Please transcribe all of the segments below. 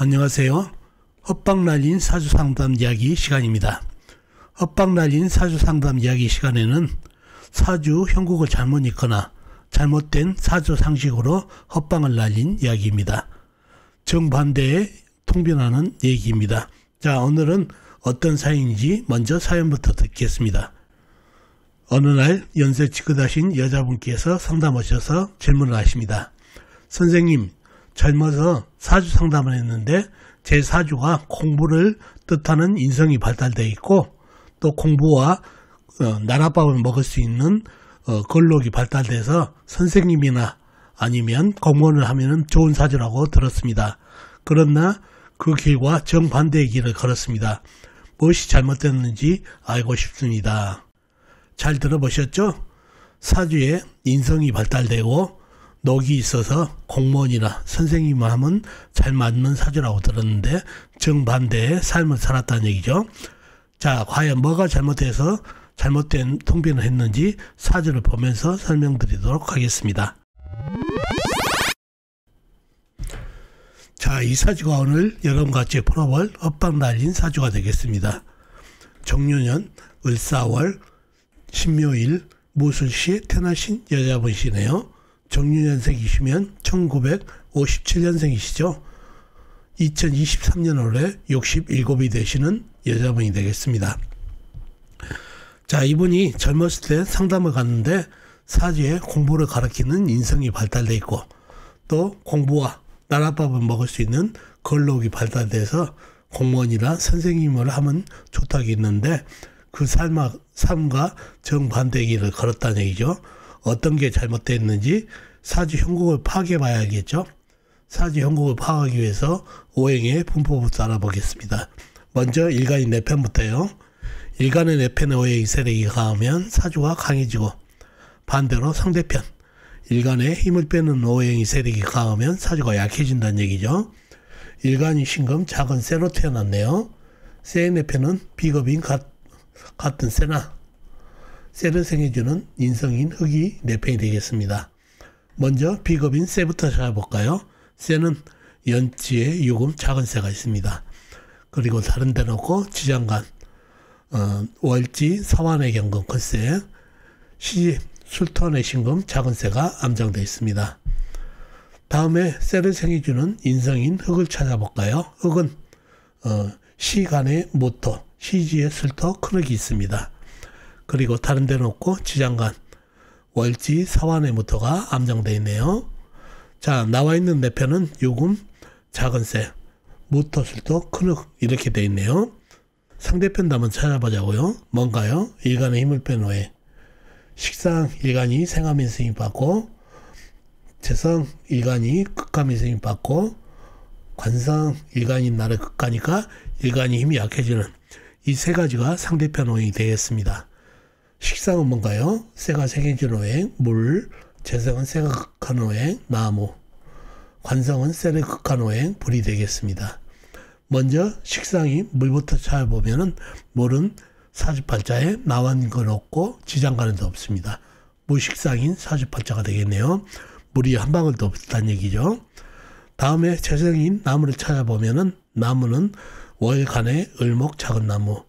안녕하세요. 헛방 날린 사주상담 이야기 시간입니다. 헛방 날린 사주상담 이야기 시간에는 사주 형국을 잘못 읽거나 잘못된 사주 상식으로 헛방을 날린 이야기입니다. 정반대의 통변하는 얘기입니다. 자, 오늘은 어떤 사연인지 먼저 사연부터 듣겠습니다. 어느 날 연세 지긋하신 여자분께서 상담하셔서 질문을 하십니다. 선생님, 젊어서 사주 상담을 했는데 제 사주가 공부를 뜻하는 인성이 발달되어 있고 또 공부와 나랏밥을 먹을 수 있는 걸록이 발달돼서 선생님이나 아니면 공무원을 하면 좋은 사주라고 들었습니다. 그러나 그 길과 정반대의 길을 걸었습니다. 무엇이 잘못됐는지 알고 싶습니다. 잘 들어보셨죠? 사주에 인성이 발달되고 녹이 있어서 공무원이나 선생님을 하면 잘 맞는 사주라고 들었는데 정반대의 삶을 살았다는 얘기죠. 자, 과연 뭐가 잘못돼서 잘못된 통변을 했는지 사주를 보면서 설명드리도록 하겠습니다. 자, 이 사주가 오늘 여러분과 같이 풀어볼 헛방 날린 사주가 되겠습니다. 정유년 을사월 신묘일 무술시에 태어나신 여자분이시네요. 정유년생이시면 1957년생이시죠. 2023년 올해 67이 되시는 여자분이 되겠습니다. 자, 이분이 젊었을 때 상담을 갔는데 사주에 공부를 가르치는 인성이 발달되어 있고 또 공부와 나랏밥을 먹을 수 있는 걸록이 발달돼서 공무원이나 선생님을 하면 좋다고 했는데 그 삶과 정반대의 길을 걸었다는 얘기죠. 어떤 게 잘못됐는지 사주 형국을 파악해 봐야겠죠. 사주 형국을 파악하기 위해서 오행의 분포부터 알아보겠습니다. 먼저 일간의 내편부터요. 일간의 내편의 오행의 세력이 강하면 사주가 강해지고 반대로 상대편 일간의 힘을 빼는 오행의 세력이 강하면 사주가 약해진다는 얘기죠. 일간이 신금 작은 쇠로 태어났네요. 쇠의 내편은 비겁인 같은 쇠나 쇠를 생해주는 인성인 흙이 내편이 되겠습니다. 먼저 비겁인 쇠부터 찾아볼까요? 쇠는 연지에 유금 작은 쇠가 있습니다. 그리고 다른 데 놓고 지장간, 월지 사환의 경금 큰 쇠, 시지 술토의 신금 작은 쇠가 암장되어 있습니다. 다음에 쇠를 생해주는 인성인 흙을 찾아볼까요? 흙은 시간의 모토, 시지의 술토 큰 흙이 있습니다. 그리고 다른 데 놓고 지장간, 월지 사환의 모토가 암장되어 있네요. 자, 나와 있는 내편은 유금 작은 쇠, 모토 술토 큰 흙 이렇게 되어 있네요. 상대편도 한번 찾아보자고요. 뭔가요? 일간의 힘을 뺀 오행. 식상 일간이 생암의 스님 받고, 재성 일간이 극감의 스님 받고, 관성 일간이 나를 극하니까 일간이 힘이 약해지는 이 세 가지가 상대편 오행이 되겠습니다. 식상은 뭔가요? 쇠가 생해주는 오행, 물, 재성은 쇠가 극하는 오행, 나무, 관성은 쇠를 극하는 오행, 불이 되겠습니다. 먼저 식상이 물부터 찾아보면은 물은 사주팔자에 나온 건 없고 지장간은 도 없습니다. 무식상인 사주팔자가 되겠네요. 물이 한 방울도 없다는 얘기죠. 다음에 재성인 나무를 찾아보면은 나무는 월간에 을목 작은 나무,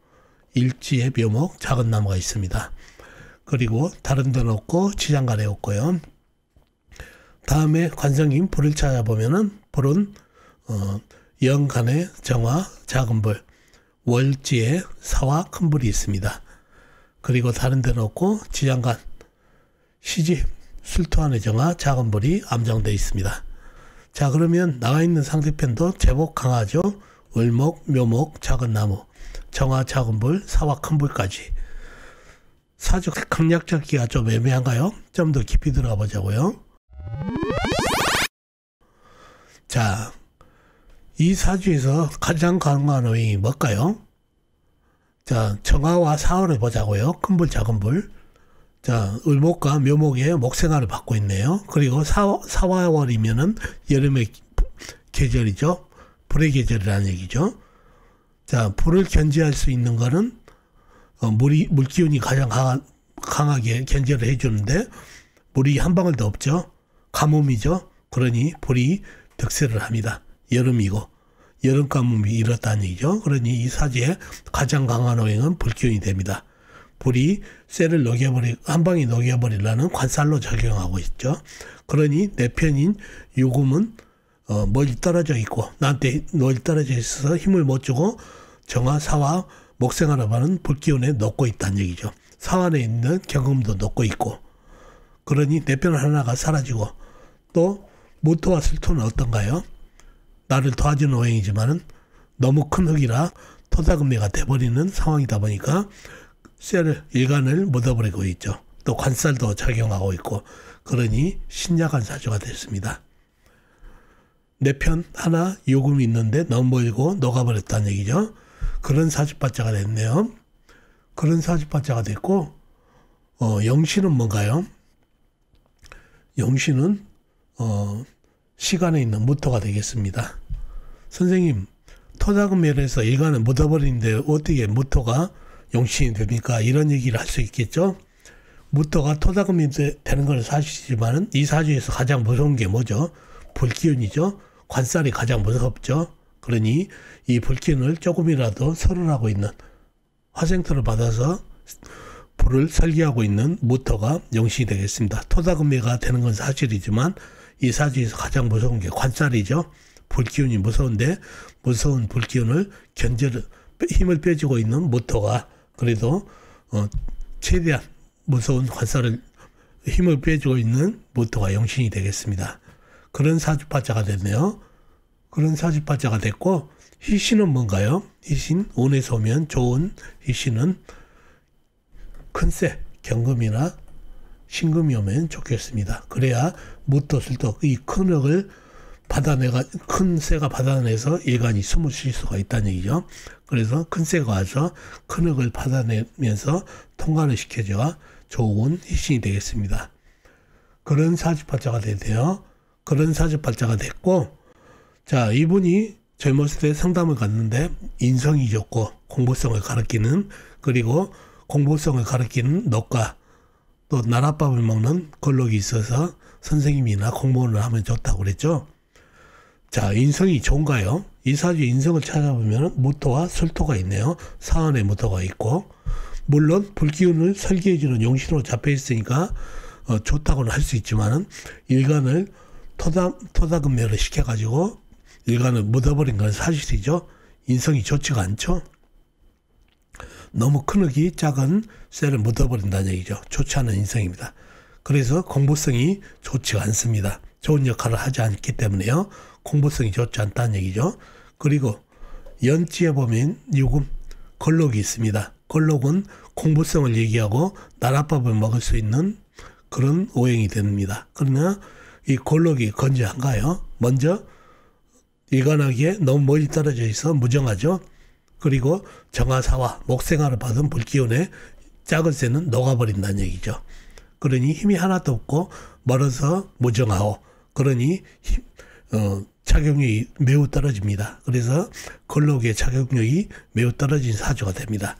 일지에 묘목 작은 나무가 있습니다. 그리고 다른 데는 없고 지장간에 없고요. 다음에 관성인 불을 찾아보면은 불은 영간에 정화 작은 불, 월지에 사화 큰 불이 있습니다. 그리고 다른 데는 없고 지장간, 시지 술토안의 정화 작은 불이 암장되어 있습니다. 자, 그러면 나와 있는 상대편도 제법 강하죠. 을목, 묘목, 작은 나무, 정화 작은 불, 사화 큰 불까지. 사주 강약 잡기가 좀 애매한가요? 좀 더 깊이 들어가 보자고요. 자, 이 사주에서 가장 강한 오행이 뭘까요? 자, 정화와 사화를 보자고요. 큰 불, 작은 불. 자, 을목과 묘목의 목생화를 받고 있네요. 그리고 사화월이면은 여름의 계절이죠. 불의 계절이라는 얘기죠. 자, 불을 견제할 수 있는 거는 물기운이 가장 강하게 견제를 해주는데 물이 한 방울도 없죠. 가뭄이죠. 그러니 불이 득세를 합니다. 여름이고 여름 가뭄이 일었다는 얘기죠. 그러니 이 사주에 가장 강한 오행은 불기운이 됩니다. 불이 쇠를 한 방에 녹여버리려는 관살로 작용하고 있죠. 그러니 내 편인 유금은 멀리 떨어져 있고 나한테 멀리 떨어져 있어서 힘을 못 주고 정화, 사화, 목생화를 하는 불기운에 녹고 있다는 얘기죠. 사환에 있는 경금도 녹고 있고 그러니 내 편 하나가 사라지고 또 무토와 술토는 어떤가요? 나를 도와주는 오행이지만은 너무 큰 흙이라 토사금매가 돼버리는 상황이다 보니까 쇠를 일간을 묻어버리고 있죠. 또 관살도 작용하고 있고 그러니 신약한 사주가 됐습니다. 내 편 하나 요금이 있는데 너무 멀고 녹아버렸다는 얘기죠. 그런 사주팔자가 됐네요. 그런 사주팔자가 됐고 영신은 뭔가요? 영신은 시간에 있는 무토가 되겠습니다. 선생님, 토사금매에서 일간을 묻어버리는데 어떻게 무토가 용신이 됩니까? 이런 얘기를 할 수 있겠죠. 무토가 토사금이 되는 건 사실이지만 이 사주에서 가장 무서운 게 뭐죠? 불기운이죠. 관살이 가장 무섭죠. 그러니 이 불기운을 조금이라도 설을하고 있는 화생토를 받아서 불을 설계하고 있는 무토가 용신이 되겠습니다. 토사금매가 되는 건 사실이지만 이 사주에서 가장 무서운 게 관살이죠. 불기운이 무서운데 무서운 불기운을 힘을 빼주고 있는 무토가 그래도 최대한 무서운 관살을 힘을 빼주고 있는 무토가 용신이 되겠습니다. 그런 사주팔자가 됐네요. 그런 사주팔자가 됐고 희신은 뭔가요? 희신, 운에서 오면 좋은 희신은 큰쇠, 경금이나 신금이 오면 좋겠습니다. 그래야 무토, 술토 이 큰 흙을 큰 쇠가 받아내서 일간이 숨을 쉴 수가 있다는 얘기죠. 그래서 큰 쇠가 와서 큰 흙을 받아내면서 통과를 시켜줘야 좋은 희신이 되겠습니다. 그런 사주팔자가 되네요. 그런 사주팔자가 됐고, 자, 이분이 젊었을 때 상담을 갔는데 인성이 좋고 공부성을 가르치는 그리고 공부성을 가르치는 넉과 또 나랏밥을 먹는 걸록이 있어서 선생님이나 공무원을 하면 좋다고 그랬죠. 자, 인성이 좋은가요? 이 사주의 인성을 찾아보면 무토와 술토가 있네요. 사원에 무토가 있고 물론 불기운을 설계해주는 용신으로 잡혀 있으니까 좋다고는 할 수 있지만은 일간을 토사금매를 시켜가지고 일간을 묻어버린 건 사실이죠. 인성이 좋지가 않죠. 너무 큰 흙이 작은 쇠를 묻어버린다는 얘기죠. 좋지 않은 인성입니다. 그래서 공부성이 좋지가 않습니다. 좋은 역할을 하지 않기 때문에요. 공부성이 좋지 않다는 얘기죠. 그리고 연지에 보면 유금, 걸록이 있습니다. 걸록은 공부성을 얘기하고 나랏밥을 먹을 수 있는 그런 오행이 됩니다. 그러나 이 걸록이 건재한가요? 먼저 일간하기에 너무 멀리 떨어져 있어 무정하죠. 그리고 정화사와 목생화를 받은 불기운에 작은 쇠는 녹아버린다는 얘기죠. 그러니 힘이 하나도 없고 멀어서 무정하고 그러니 작용력이 매우 떨어집니다. 그래서 걸록의 작용력이 매우 떨어진 사주가 됩니다.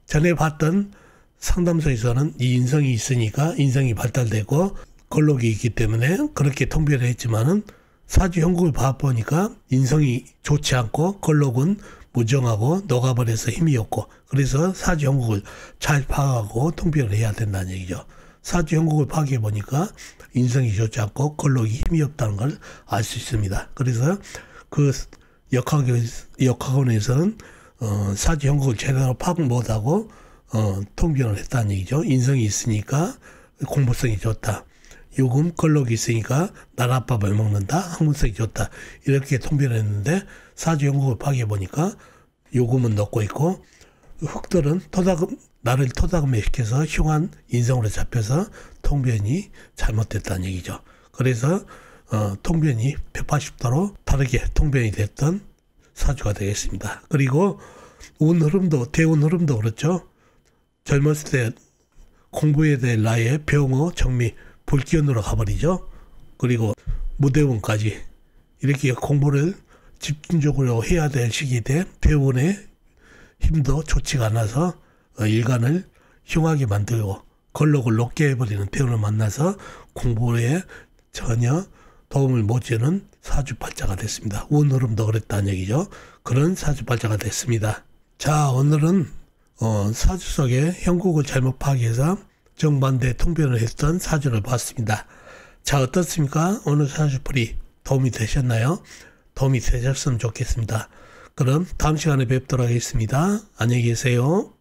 전에 봤던 상담소에서는 이 인성이 있으니까 인성이 발달되고 걸록이 있기 때문에 그렇게 통배를 했지만은 사주 형국을 봐보니까 인성이 좋지 않고 걸록은 무정하고 녹아버려서 힘이 없고 그래서 사주 형국을 잘 파악하고 통배를 해야 된다는 얘기죠. 사주 형국을 파악해 보니까 인성이 좋지 않고 걸록이 힘이 없다는 걸 알 수 있습니다. 그래서 그 역학원에서는 사주 형국을 제대로 파악 못하고 통변을 했다는 얘기죠. 인성이 있으니까 공부성이 좋다. 요금 걸록이 있으니까 나랏밥을 먹는다. 학문성이 좋다. 이렇게 통변을 했는데 사주 형국을 파악해 보니까 요금은 녹고 있고 흙들은 나를 토사금매 시켜서 흉한 인성으로 잡혀서 통변이 잘못됐다는 얘기죠. 그래서 통변이 180도로 다르게 통변이 됐던 사주가 되겠습니다. 그리고 운 흐름도 대운 흐름도 그렇죠. 젊었을 때 공부해야 될 나이에 병어, 정미, 불기운으로 가버리죠. 그리고 무대운까지 이렇게 공부를 집중적으로 해야 될 시기에 대운의 힘도 좋지가 않아서 일간을 흉하게 만들고 걸록을 높게 해버리는 대운을 만나서 공부에 전혀 도움을 못 주는 사주팔자가 됐습니다. 운 흐름도 그랬다는 얘기죠. 그런 사주팔자가 됐습니다. 자, 오늘은 사주 속에 형국을 잘못 파악해서 정반대 통변을 했던 사주를 봤습니다. 자, 어떻습니까? 오늘 사주풀이 도움이 되셨나요? 도움이 되셨으면 좋겠습니다. 그럼 다음 시간에 뵙도록 하겠습니다. 안녕히 계세요.